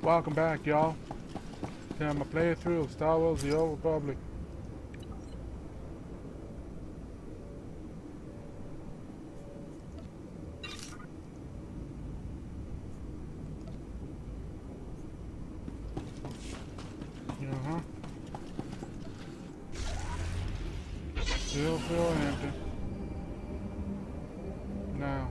Welcome back, y'all, to my playthrough of Star Wars The Old Republic. Still feel empty. Now,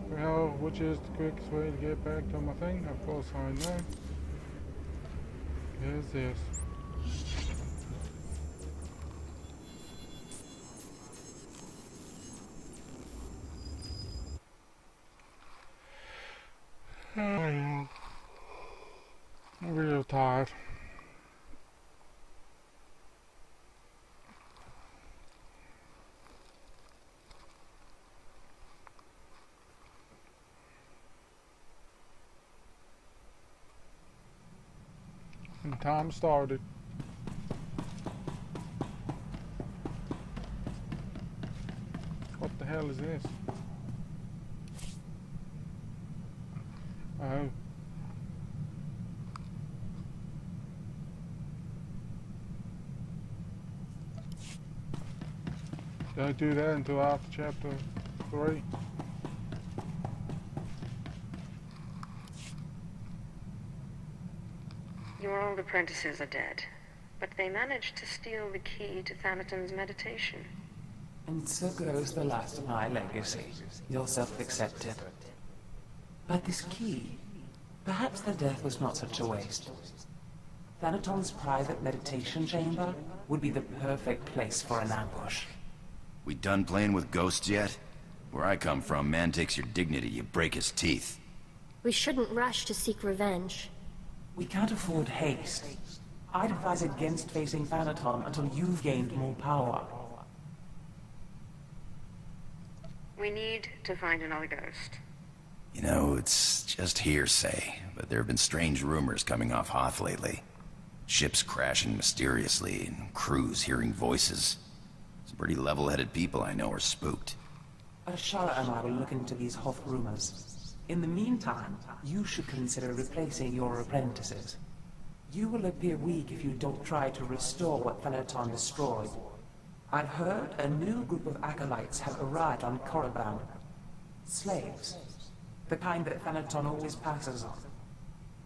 well, which is the quickest way to get back to my thing? Of course I know. Here's this. I'm real tired. And time started. What the hell is this? Oh. Don't do that until after chapter 3. Your old apprentices are dead, but they managed to steal the key to Thanaton's meditation. And so goes the last of my legacy, your self-accepted. But this key, perhaps their death was not such a waste. Thanaton's private meditation chamber would be the perfect place for an ambush. We done playing with ghosts yet? Where I come from, man takes your dignity, you break his teeth. We shouldn't rush to seek revenge. We can't afford haste. I'd advise against facing Thanaton until you've gained more power. We need to find another ghost. You know, it's just hearsay, but there have been strange rumors coming off Hoth lately. Ships crashing mysteriously, and crews hearing voices. Some pretty level-headed people I know are spooked. Ashara and I will look into these Hoth rumors. In the meantime, you should consider replacing your apprentices. You will appear weak if you don't try to restore what Thanaton destroyed. I've heard a new group of acolytes have arrived on Korriban. Slaves. The kind that Thanaton always passes on.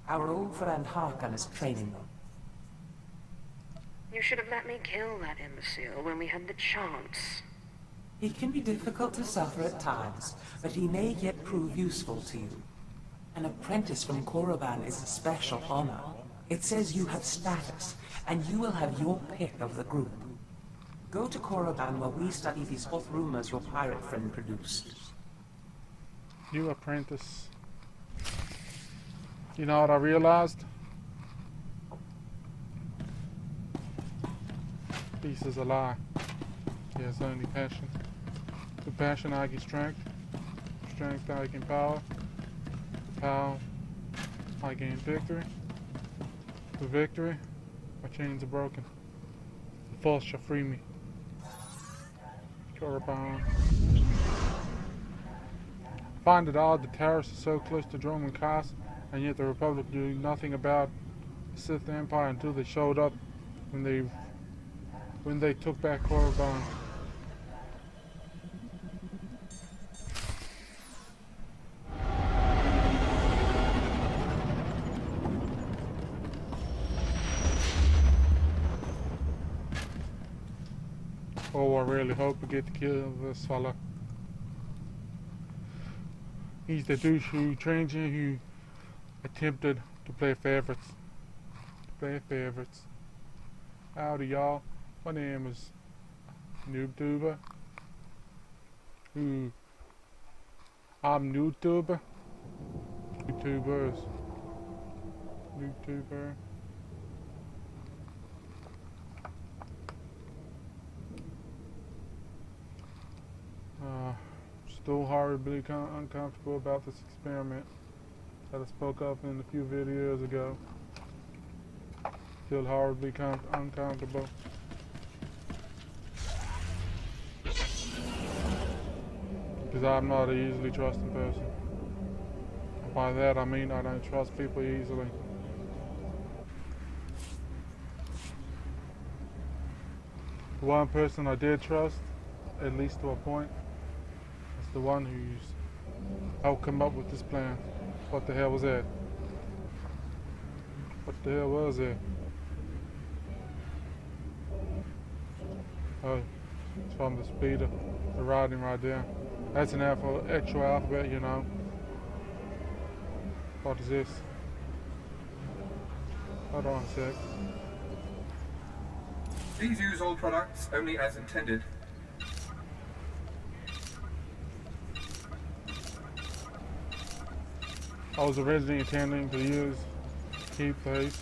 Our old friend Harkon is training them. You should have let me kill that imbecile when we had the chance. He can be difficult to suffer at times, but he may yet prove useful to you. An apprentice from Korriban is a special honor. It says you have status, and you will have your pick of the group. Go to Korriban while we study these Hoth rumors your pirate friend produced. You apprentice. You know what I realized? Peace is a lie. There's only passion. With passion I get strength. Strength I gain power. With power I gain victory. With victory, my chains are broken. The force shall free me. Korriban. I find it odd the terrorists are so close to Droman Castle, and yet the Republic knew nothing about the Sith Empire until they showed up when they took back Korriban. Oh, I really hope we get to kill this fella. He's the douche who trained you, who attempted to play favorites. Howdy, y'all. My name is NoobTuber. I'm NoobTuber. NoobTuber. Still horribly uncomfortable about this experiment that I spoke of in a few videos ago. Still horribly uncomfortable. Because I'm not an easily trusted person. By that I mean I don't trust people easily. The one person I did trust, at least to a point, is the one who's helped come up with this plan. What the hell was that? What the hell was it? Oh, it's from the speeder. The writing right there. That's an actual alphabet, you know. What is this? Hold on a sec. Please use all products only as intended. I was originally intending to use key place.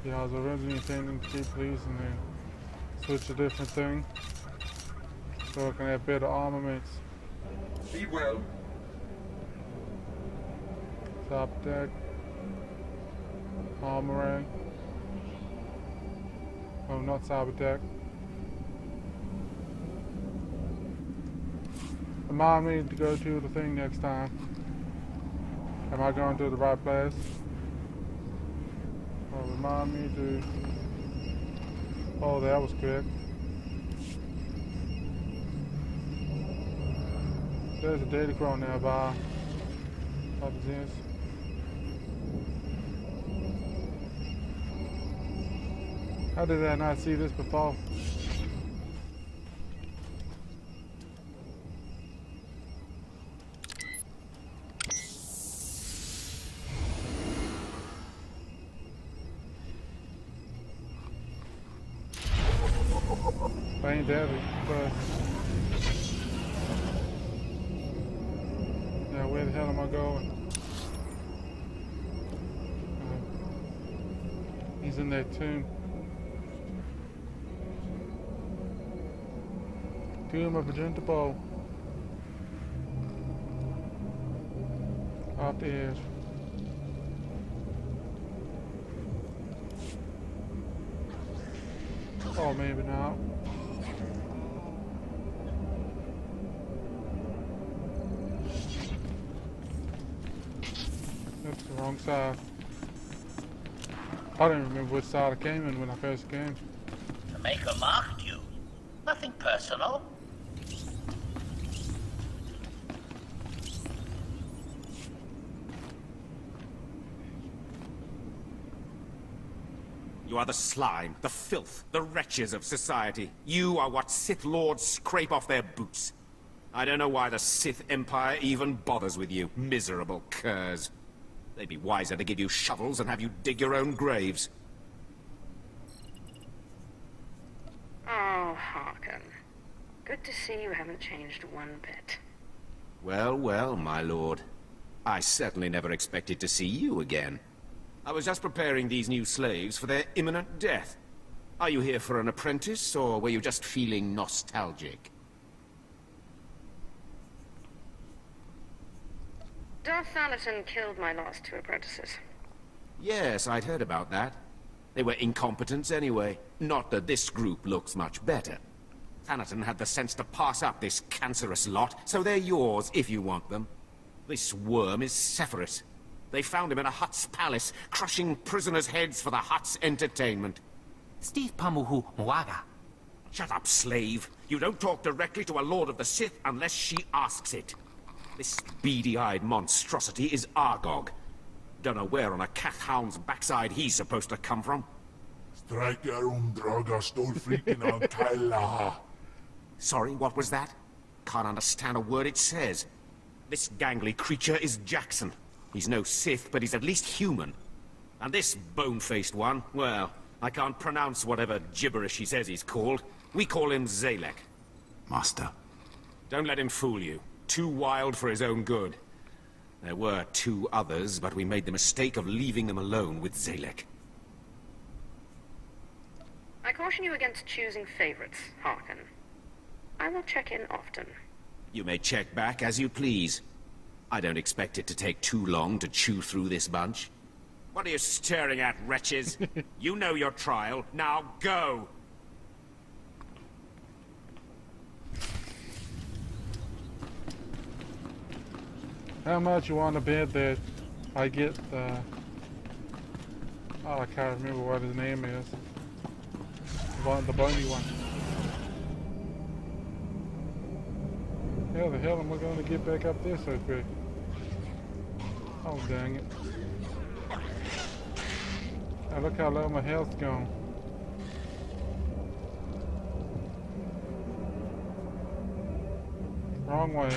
Yeah, I was originally intending to keep these and then switch a different thing so I can have better armaments. Be well. Top deck, armory. Oh, not cyber deck. Remind me to go to the thing next time. Am I going to the right place? Oh, remind me to... Oh, that was quick. There's a data crawl nearby. What is this? How did I not see this before? I ain't that but yeah, where the hell am I going? He's in that tomb. Tomb of Magenta Bow. Off the edge. Oh, maybe not. That's the wrong side. I don't remember which side I came in when I first came. The Maker marked you. Nothing personal. You are the slime, the filth, the wretches of society. You are what Sith Lords scrape off their boots. I don't know why the Sith Empire even bothers with you, miserable curs. They'd be wiser to give you shovels and have you dig your own graves. Oh, Harkin. Good to see you haven't changed one bit. Well, well, my lord. I certainly never expected to see you again. I was just preparing these new slaves for their imminent death. Are you here for an apprentice, or were you just feeling nostalgic? Darth Thanaton killed my last two apprentices. Yes, I'd heard about that. They were incompetents anyway. Not that this group looks much better. Thanaton had the sense to pass up this cancerous lot, so they're yours if you want them. This worm is Sephiroth. They found him in a Hutt's palace, crushing prisoners' heads for the Hutt's entertainment. Steve Pamuhu Mwaga. Shut up, slave. You don't talk directly to a Lord of the Sith unless she asks it. This beady-eyed monstrosity is Argog. Don't know where on a cat-hound's backside he's supposed to come from. Striker Draga stole freaking on Kyla. Sorry, what was that? Can't understand a word it says. This gangly creature is Jackson. He's no Sith, but he's at least human. And this bone-faced one, well, I can't pronounce whatever gibberish he says he's called. We call him Zalek. Master. Don't let him fool you. Too wild for his own good. There were two others, but we made the mistake of leaving them alone with Zalek. I caution you against choosing favorites, Harkin. I will check in often. You may check back as you please. I don't expect it to take too long to chew through this bunch. What are you staring at, wretches? You know your trial. Now go! How much you want to bet that I get the... Oh, I can't remember what his name is. The bony one. How the hell am I going to get back up there so quick? Oh, dang it. Oh, look how low my health's gone. Wrong way.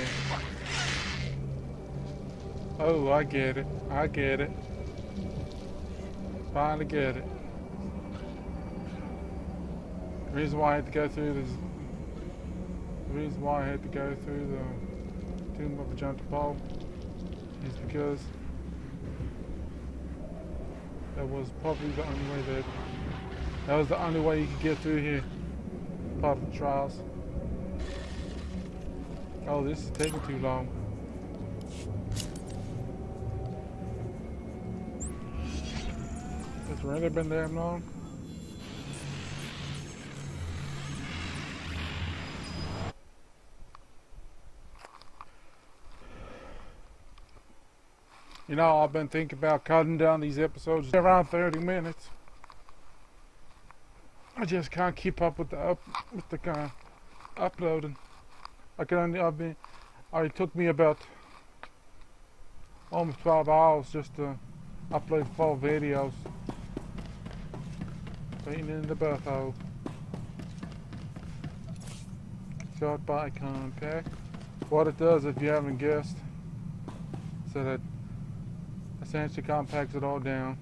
Oh, I get it. I get it. Finally get it. The reason why I had to go through this... The reason why I had to go through the Tomb of the Gentle Pole is because that was probably the only way that was the only way you could get through here. Part of the trials. Oh, this is taking too long. It's really been that long? You know, I've been thinking about cutting down these episodes around 30 minutes. I just can't keep up with the uploading. It took me about almost 12 hours just to upload 4 videos. Pain in the butthole. Shot by contact. What it does, if you haven't guessed, so that essentially compacts it all down.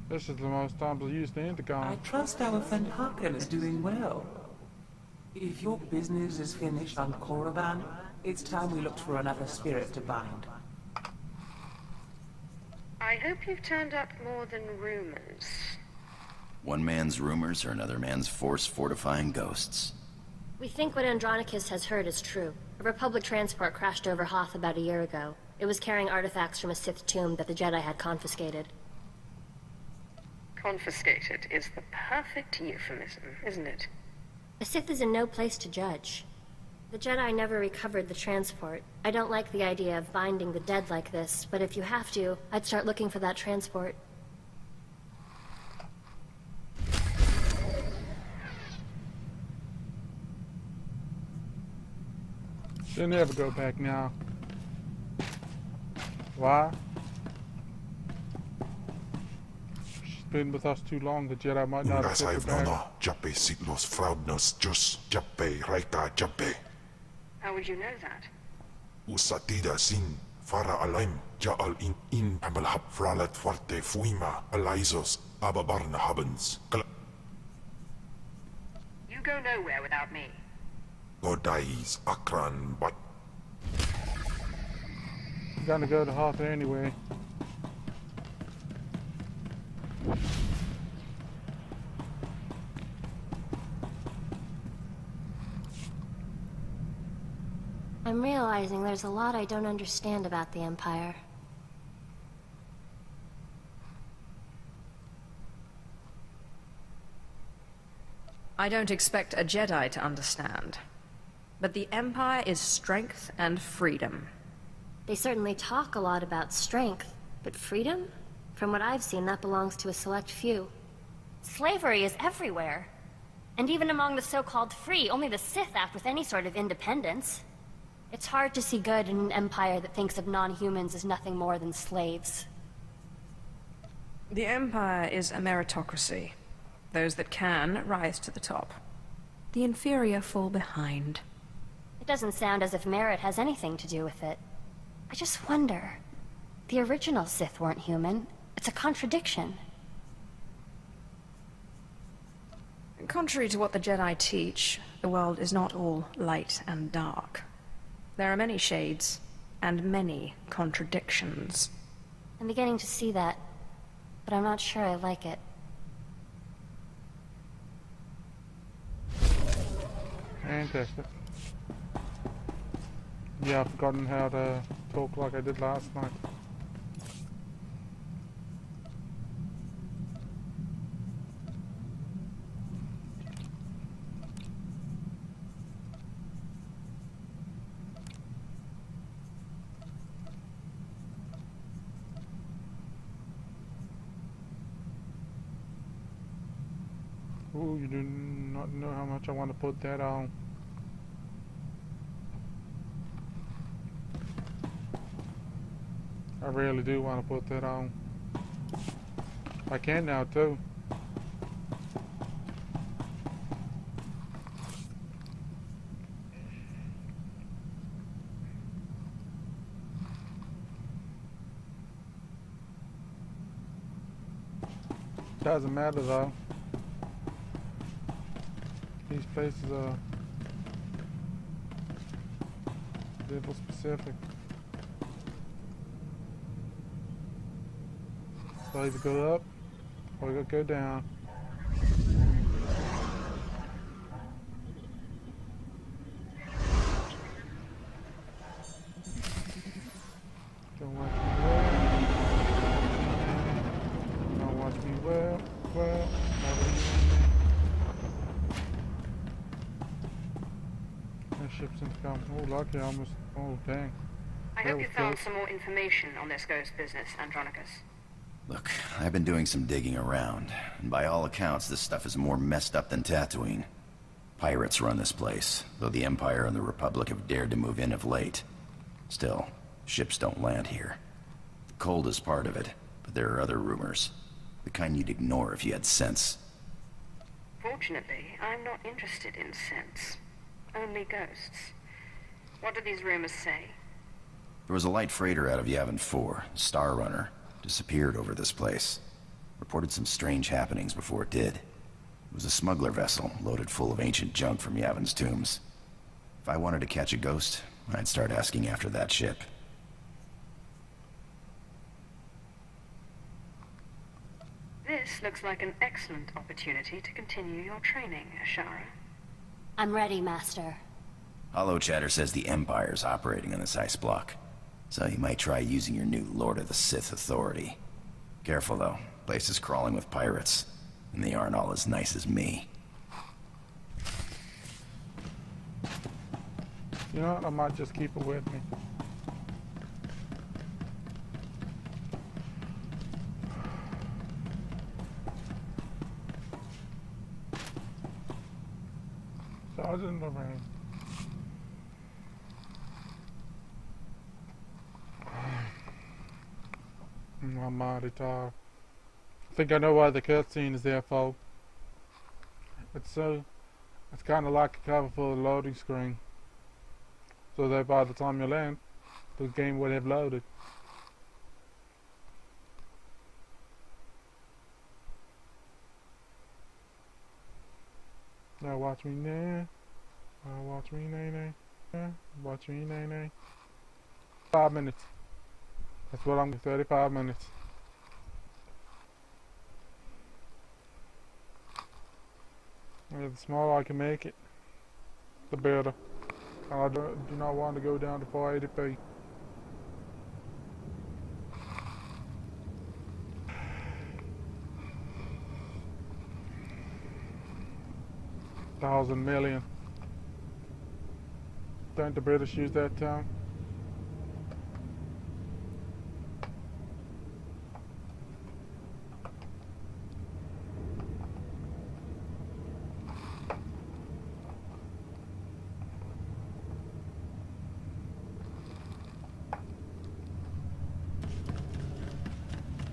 This is the most times I used the intercom. I trust our friend Harkin is doing well. If your business is finished on Korriban, it's time we looked for another spirit to bind. I hope you've turned up more than rumors. One man's rumors are another man's force fortifying ghosts. We think what Andronicus has heard is true. A Republic transport crashed over Hoth about a year ago. It was carrying artifacts from a Sith tomb that the Jedi had confiscated. Confiscated is the perfect euphemism, isn't it? A Sith is in no place to judge. The Jedi never recovered the transport. I don't like the idea of binding the dead like this, but if you have to, I'd start looking for that transport. She'll never go back now. Why? She's been with us too long, the Jedi might not have her back. Jappe siglos fraudnos jus Jappe raita Jappe. How would you know that? Usatida sin fara alaim jaal in amalhab fralat forte fuima alaisos ababarna habens. You go nowhere without me. Godais akran but I'm gonna go to Hoth anyway. I'm realizing there's a lot I don't understand about the Empire. I don't expect a Jedi to understand. But the Empire is strength and freedom. They certainly talk a lot about strength, but freedom? From what I've seen, that belongs to a select few. Slavery is everywhere. And even among the so-called free, only the Sith act with any sort of independence. It's hard to see good in an empire that thinks of non-humans as nothing more than slaves. The Empire is a meritocracy. Those that can rise to the top. The inferior fall behind. It doesn't sound as if merit has anything to do with it. I just wonder. The original Sith weren't human. It's a contradiction. Contrary to what the Jedi teach, the world is not all light and dark. There are many shades, and many contradictions. I'm beginning to see that, but I'm not sure I like it. Fantastic. Yeah, I've forgotten how to talk like I did last night. Ooh, you do not know how much I want to put that on. I really do want to put that on. I can now too. Doesn't matter though. These places are level specific. So either go up or go down. Don't watch me well. Don't watch me well. That ship's incoming. Oh, lucky I almost. Oh, dang. I hope you found some more information on this ghost business, Andronicus. Look, I've been doing some digging around, and by all accounts, this stuff is more messed up than Tatooine. Pirates run this place, though the Empire and the Republic have dared to move in of late. Still, ships don't land here. The cold is part of it, but there are other rumors. The kind you'd ignore if you had sense. Fortunately, I'm not interested in sense. Only ghosts. What do these rumors say? There was a light freighter out of Yavin 4, Star Runner. Disappeared over this place. Reported some strange happenings before it did. It was a smuggler vessel loaded full of ancient junk from Yavin's tombs. If I wanted to catch a ghost, I'd start asking after that ship. This looks like an excellent opportunity to continue your training, Ashara. I'm ready, Master. Hollow Chatter says the Empire's operating on this ice block. So you might try using your new Lord of the Sith authority. Careful though, place is crawling with pirates, and they aren't all as nice as me. You know what, I might just keep it with me. Sergeant Lorraine. I'm mighty tired. I think I know why the cutscene is there, folks. It's kind of like a cover for the loading screen. So that by the time you land, the game would have loaded. Now watch me now. Watch me nay. Watch me nay. 5 minutes. That's what I'm 35 minutes. Yeah, the smaller I can make it, the better. And I do not want to go down to 480p. Thousand million. Don't the British use that term?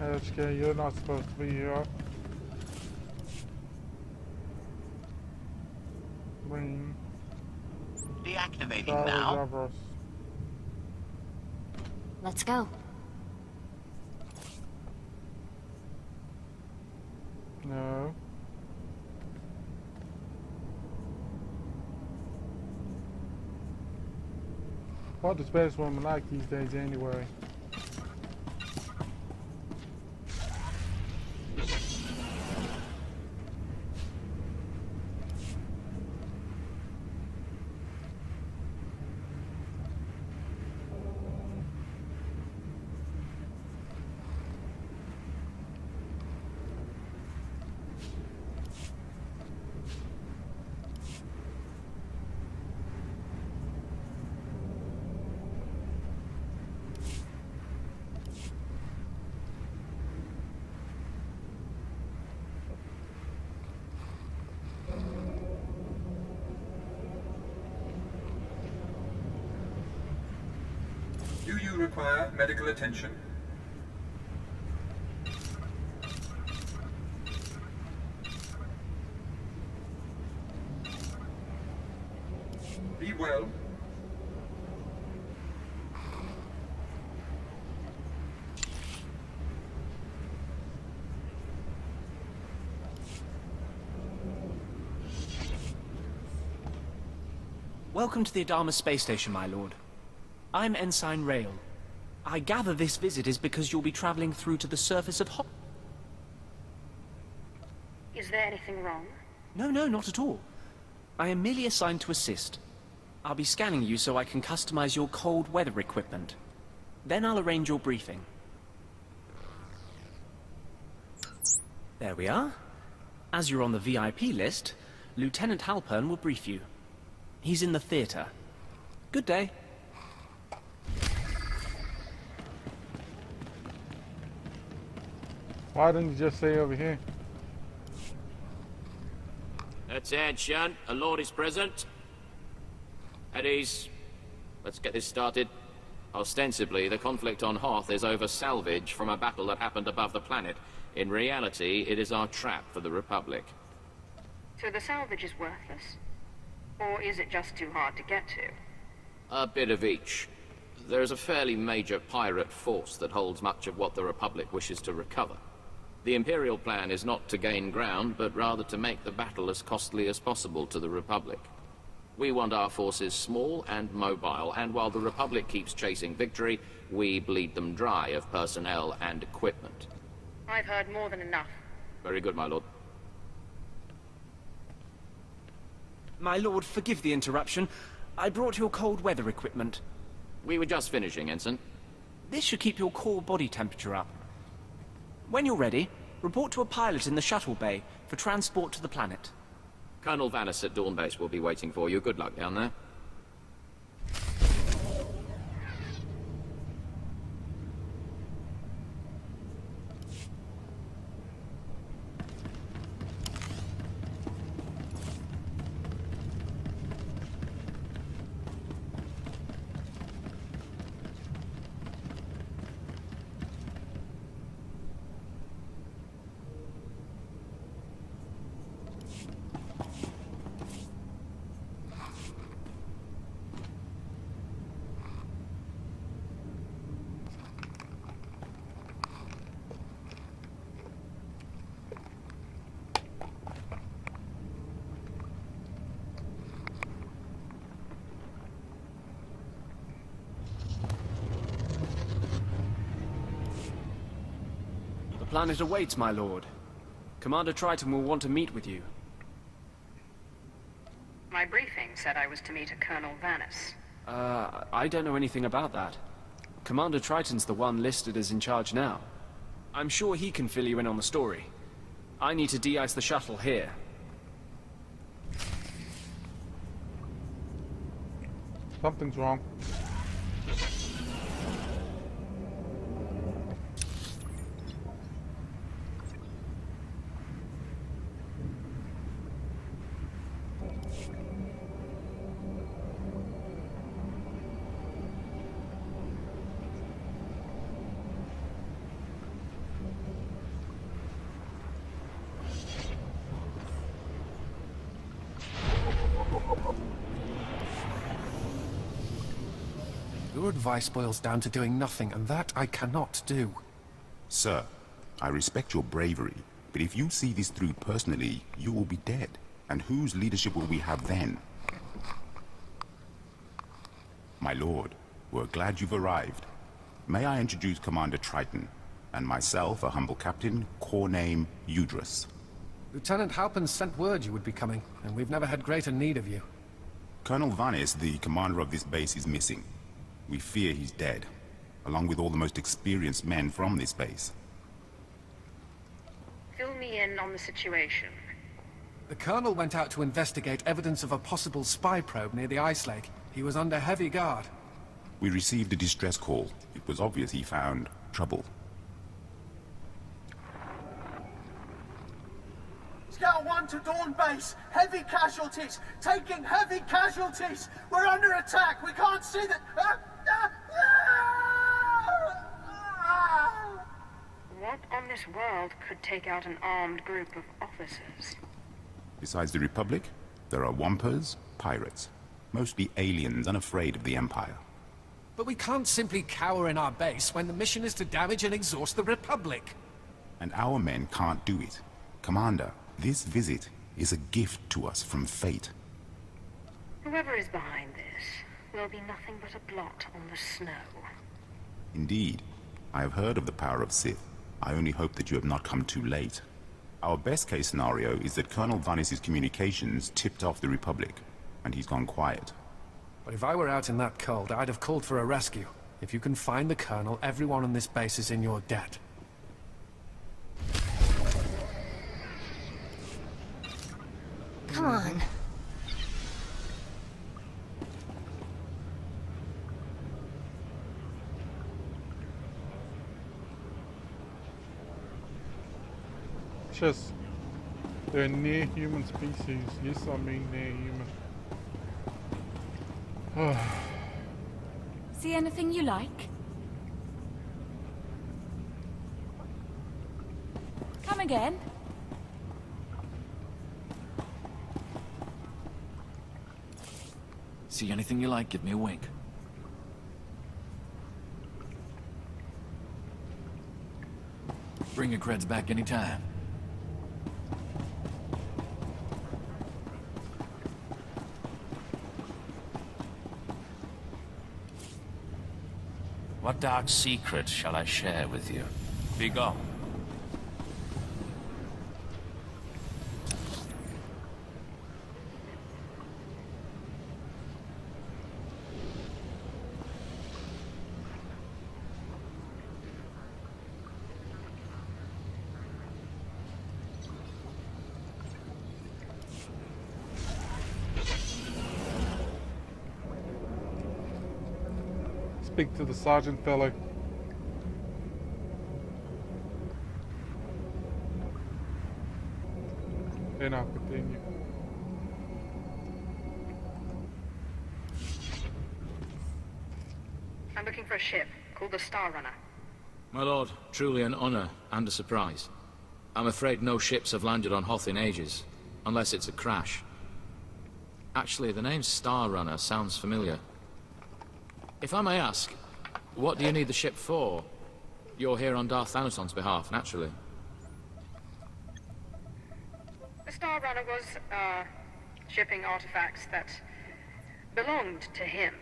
HK, you're not supposed to be here. Green. Deactivating Sorry, now. Davros. Let's go. No. What does space women like these days anyway? do require medical attention. Be well. Welcome to the Adama space station, my lord. I'm Ensign Rail. I gather this visit is because you'll be traveling through to the surface of Is there anything wrong? No, not at all. I am merely assigned to assist. I'll be scanning you so I can customize your cold weather equipment. Then I'll arrange your briefing. There we are. As you're on the VIP list, Lieutenant Halpern will brief you. He's in the theater. Good day. Why didn't you just say over here? Attention, a lord is present. At ease. Let's get this started. Ostensibly, the conflict on Hoth is over salvage from a battle that happened above the planet. In reality, it is our trap for the Republic. So the salvage is worthless? Or is it just too hard to get to? A bit of each. There is a fairly major pirate force that holds much of what the Republic wishes to recover. The Imperial plan is not to gain ground, but rather to make the battle as costly as possible to the Republic. We want our forces small and mobile, and while the Republic keeps chasing victory, we bleed them dry of personnel and equipment. I've heard more than enough. Very good, my lord. My lord, forgive the interruption. I brought your cold weather equipment. We were just finishing, Ensign. This should keep your core body temperature up. When you're ready, report to a pilot in the shuttle bay for transport to the planet. Colonel Vanis at Dawn Base will be waiting for you. Good luck down there. The planet awaits, my lord. Commander Triton will want to meet with you. My briefing said I was to meet a Colonel Vanis. I don't know anything about that. Commander Triton's the one listed as in charge now. I'm sure he can fill you in on the story. I need to de-ice the shuttle here. Something's wrong. Your advice boils down to doing nothing, and that I cannot do. Sir, I respect your bravery, but if you see this through personally, you will be dead. And whose leadership will we have then? My lord, we're glad you've arrived. May I introduce Commander Triton, and myself, a humble captain, corps name Udrus. Lieutenant Halpern sent word you would be coming, and we've never had greater need of you. Colonel Vanis, the commander of this base, is missing. We fear he's dead, along with all the most experienced men from this base. Fill me in on the situation. The Colonel went out to investigate evidence of a possible spy probe near the ice lake. He was under heavy guard. We received a distress call. It was obvious he found trouble. Scout 1 to Dawn Base. Heavy casualties. Taking heavy casualties. We're under attack. We can't see that. this world could take out an armed group of officers. Besides the Republic, there are Wampers, pirates. Mostly aliens unafraid of the Empire. But we can't simply cower in our base when the mission is to damage and exhaust the Republic. And our men can't do it. Commander, this visit is a gift to us from fate. Whoever is behind this will be nothing but a blot on the snow. Indeed. I have heard of the power of Sith. I only hope that you have not come too late. Our best case scenario is that Colonel Vanis's communications tipped off the Republic, and he's gone quiet. But if I were out in that cold, I'd have called for a rescue. If you can find the Colonel, everyone on this base is in your debt. Come on. Just, they're near human species. Yes, I mean near human. See anything you like? Come again? See anything you like, give me a wink. Bring your creds back anytime. What dark secret shall I share with you? Be gone. Speak to the sergeant fellow. Then I'll continue. I'm looking for a ship called the Star Runner. My lord, truly an honor and a surprise. I'm afraid no ships have landed on Hoth in ages, unless it's a crash. Actually, the name Star Runner sounds familiar. If I may ask, what do you need the ship for? You're here on Darth Thanaton's behalf, naturally. The Star Runner was, shipping artifacts that belonged to him.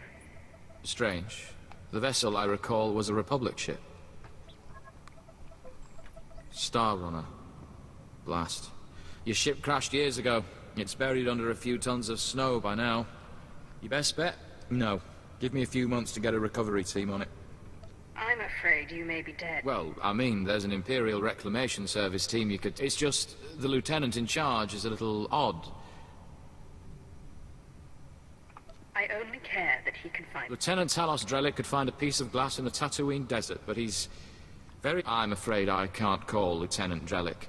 Strange. The vessel, I recall, was a Republic ship. Star Runner. Blast. Your ship crashed years ago. It's buried under a few tons of snow by now. Your best bet? No. Give me a few months to get a recovery team on it. I'm afraid you may be dead. Well, I mean, there's an Imperial Reclamation Service team you could... It's just, the lieutenant in charge is a little odd. I only care that he can find... Lieutenant Talos Drellick could find a piece of glass in the Tatooine desert, but he's very... I'm afraid I can't call Lieutenant Drellick.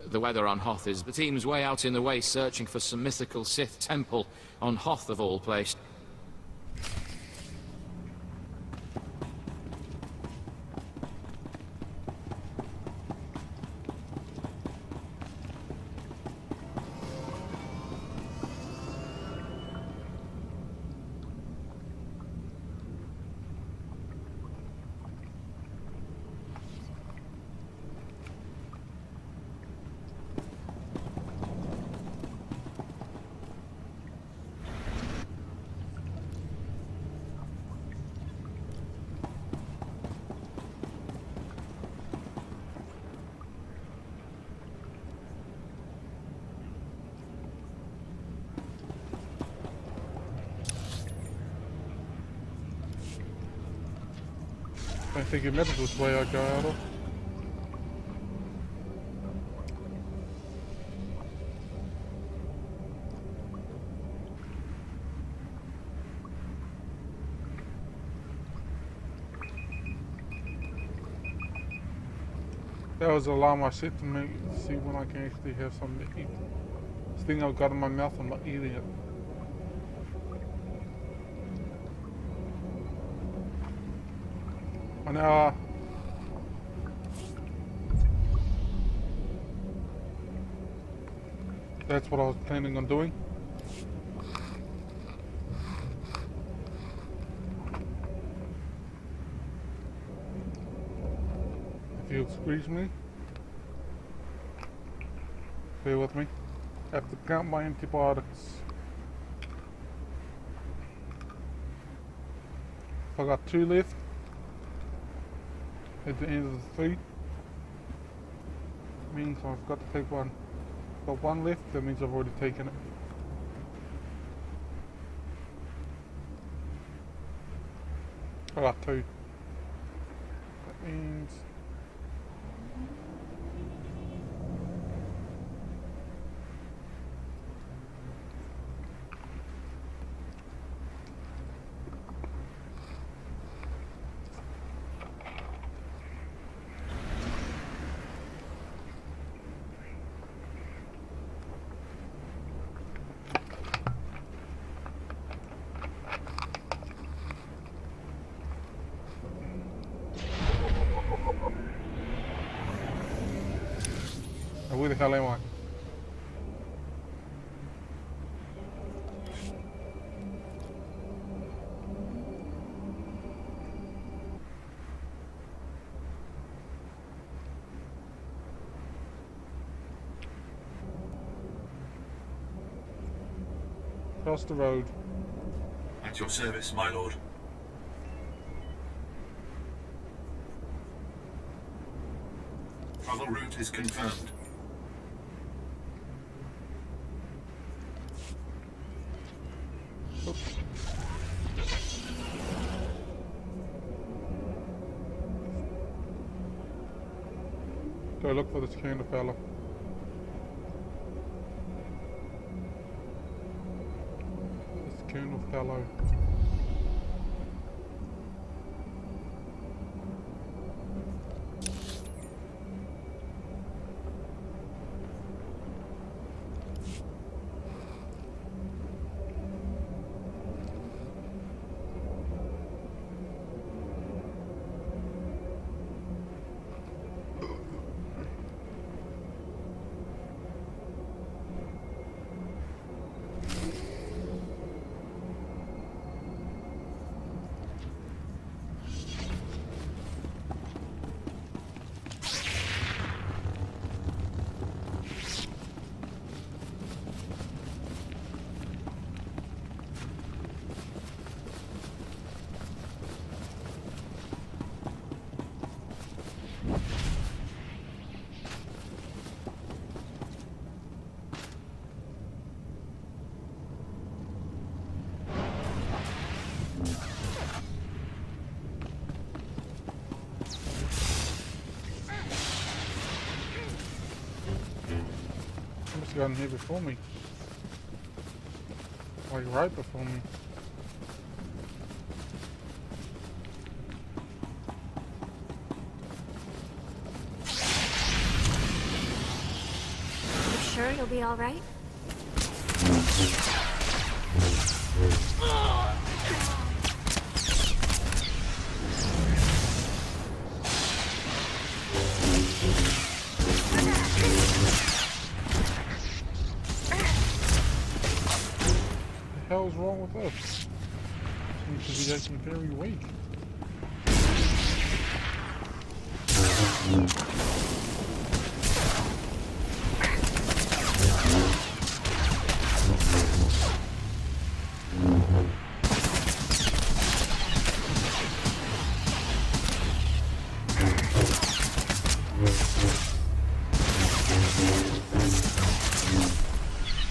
The weather on Hoth is... The team's way out in the way searching for some mythical Sith temple on Hoth of all places. I think you meant it this way, I got it. That was a alarm I set to me to see when I can actually have something to eat. This thing I've got in my mouth, I'm not eating it. And That's what I was planning on doing. If you excuse me, bear with me. I have to count my antibiotics. I got 2 left at the end of the 3. Means I've got to take one. Got 1 left, that means I've already taken it. I got 2. That means where the hell am I? Across the road. At your service, my lord. Travel route is confirmed. Oops. Go look for this kind of fella. This kind of fellow. Must have gotten here before me. Like right before me. You sure you'll be alright? What the hell's wrong with us? Seems to be acting very weak.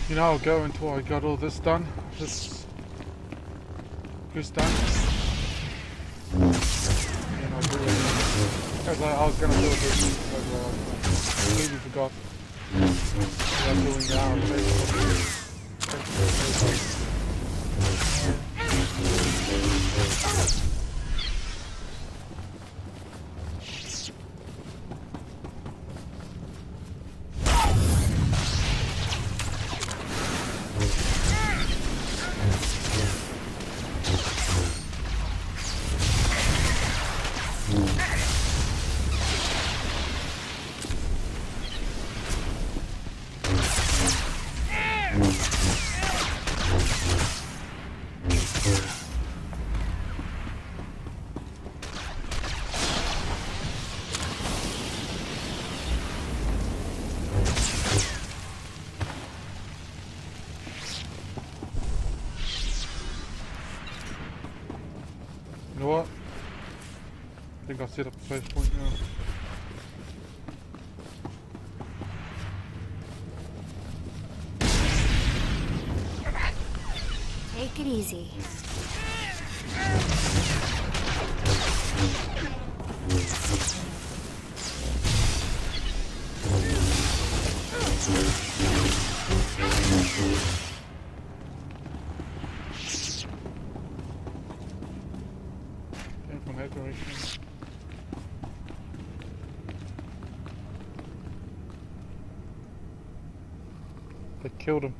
You know, I'll go until I got all this done. This done. And I'll do it. Because I was gonna do it this, but I completely forgot. I'm doing the hour. think I'll set up the first point now. Take it easy. Came from that direction. They killed him.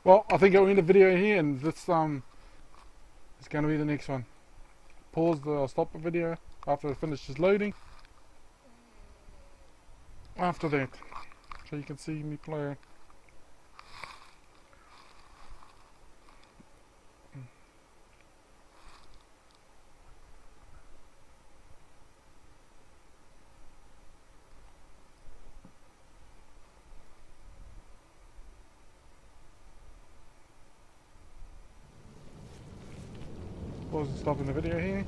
Well, I think I'll end the video here, and this is going to be the next one. I'll stop the video after it finishes loading. After that, so you can see me play. Pause and stopping the video here.